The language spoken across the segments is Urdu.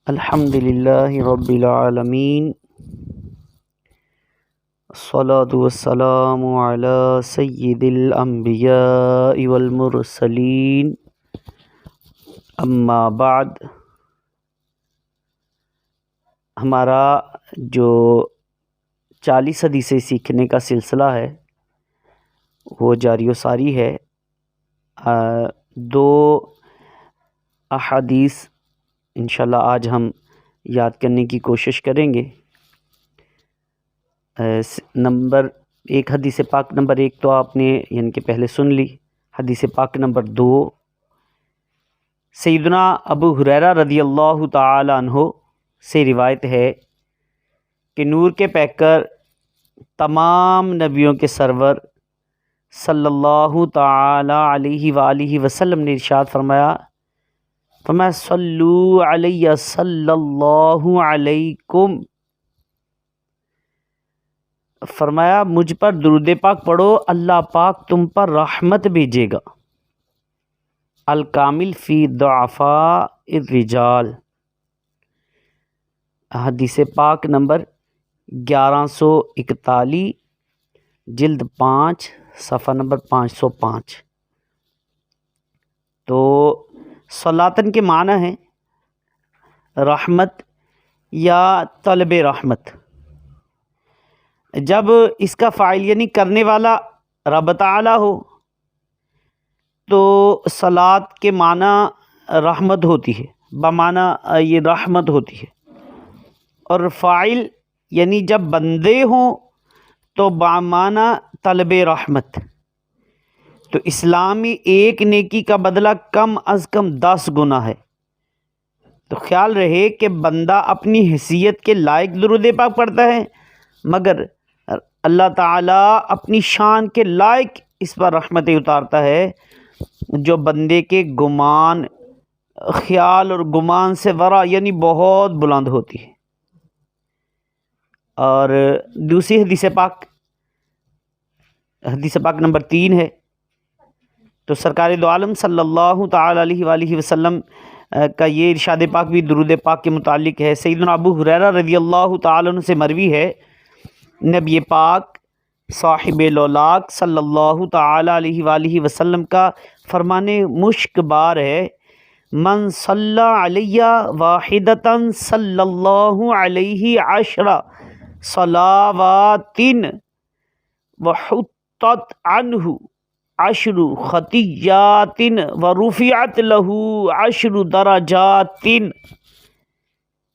الحمد للہ رب العالمین، الصلاۃ والسلام علی سید الانبیاء والمرسلین، اما بعد۔ ہمارا جو 40 حدیثیں سیکھنے کا سلسلہ ہے وہ جاری و ساری ہے۔ 2 احادیث انشاءاللہ آج ہم یاد کرنے کی کوشش کریں گے۔ ایک حدیث پاک نمبر 1 تو آپ نے یعنی کہ پہلے سن لی۔ حدیث پاک نمبر 2 سیدنا ابو ہریرہ رضی اللہ تعالی عنہ سے روایت ہے کہ نور کے پیکر تمام نبیوں کے سرور صلی اللہ تعالی علیہ وآلہ وسلم نے ارشاد فرمایا صلو علی صلی اللہ علیکم، فرمایا مجھ پر درود پاک پڑھو، اللہ پاک تم پر رحمت بھیجے گا۔ الکامل فی ضعفاء الرجال، حدیث پاک نمبر 1141، جلد 5، صفحہ نمبر 505۔ تو صلاۃً کے معنی ہیں رحمت یا طلب رحمت۔ جب اس کا فاعل یعنی کرنے والا رب تعالی ہو تو صلاۃ کے معنی رحمت ہوتی ہے، بمعنی یہ رحمت ہوتی ہے، اور فاعل یعنی جب بندے ہوں تو بمعنی طلب رحمت۔ تو اسلامی ایک نیکی کا بدلہ کم از کم 10 گنا ہے۔ تو خیال رہے کہ بندہ اپنی حیثیت کے لائق درود پاک پڑھتا ہے، مگر اللہ تعالیٰ اپنی شان کے لائق اس پر رحمتیں اتارتا ہے جو بندے کے گمان، خیال اور گمان سے ورا یعنی بہت بلند ہوتی ہے۔ اور دوسری حدیث پاک نمبر 3 ہے۔ تو سرکار دو عالم صلی اللہ تعالی علیہ وآلہ وسلم کا یہ ارشاد پاک بھی درود پاک کے متعلق ہے۔ سیدنا ابو ہریرہ رضی اللہ تعالی عنہ سے مروی ہے، نبی پاک صاحب لولاک صلی اللہ تعالی علیہ وآلہ وسلم کا فرمان مشک بار ہے، من صلی علی واحدۃ صلی اللہ علیہ 10 صلاوات وحطت عنہ 10 خطیات ورفعت لہ 10 درجات،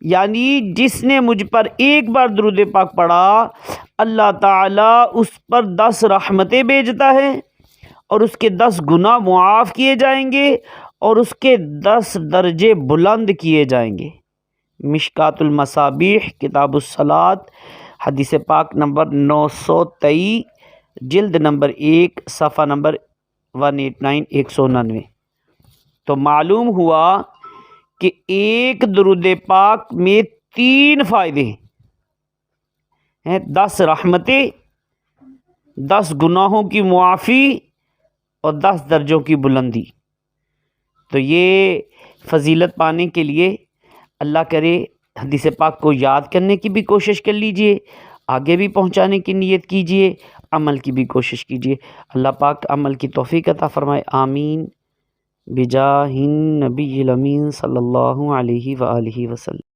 یعنی جس نے مجھ پر ایک بار درود پاک پڑھا اللہ تعالیٰ اس پر 10 رحمتیں بھیجتا ہے، اور اس کے 10 گناہ معاف کیے جائیں گے، اور اس کے 10 درجے بلند کیے جائیں گے۔ مشکات المصابیح کتاب الصلاۃ، حدیث پاک نمبر 923، جلد نمبر 1، صفحہ نمبر 189 199۔ تو معلوم ہوا کہ ایک درود پاک میں 3 فائدے ہیں، 10 رحمتیں، 10 گناہوں کی معافی، اور 10 درجوں کی بلندی۔ تو یہ فضیلت پانے کے لیے اللہ کرے حدیث پاک کو یاد کرنے کی بھی کوشش کر لیجئے، آگے بھی پہنچانے کی نیت کیجئے، عمل کی بھی کوشش کیجئے۔ اللہ پاک عمل کی توفیق عطا فرمائے، آمین، بجاہ النبی الامین صلی اللہ علیہ وآلہ وسلم۔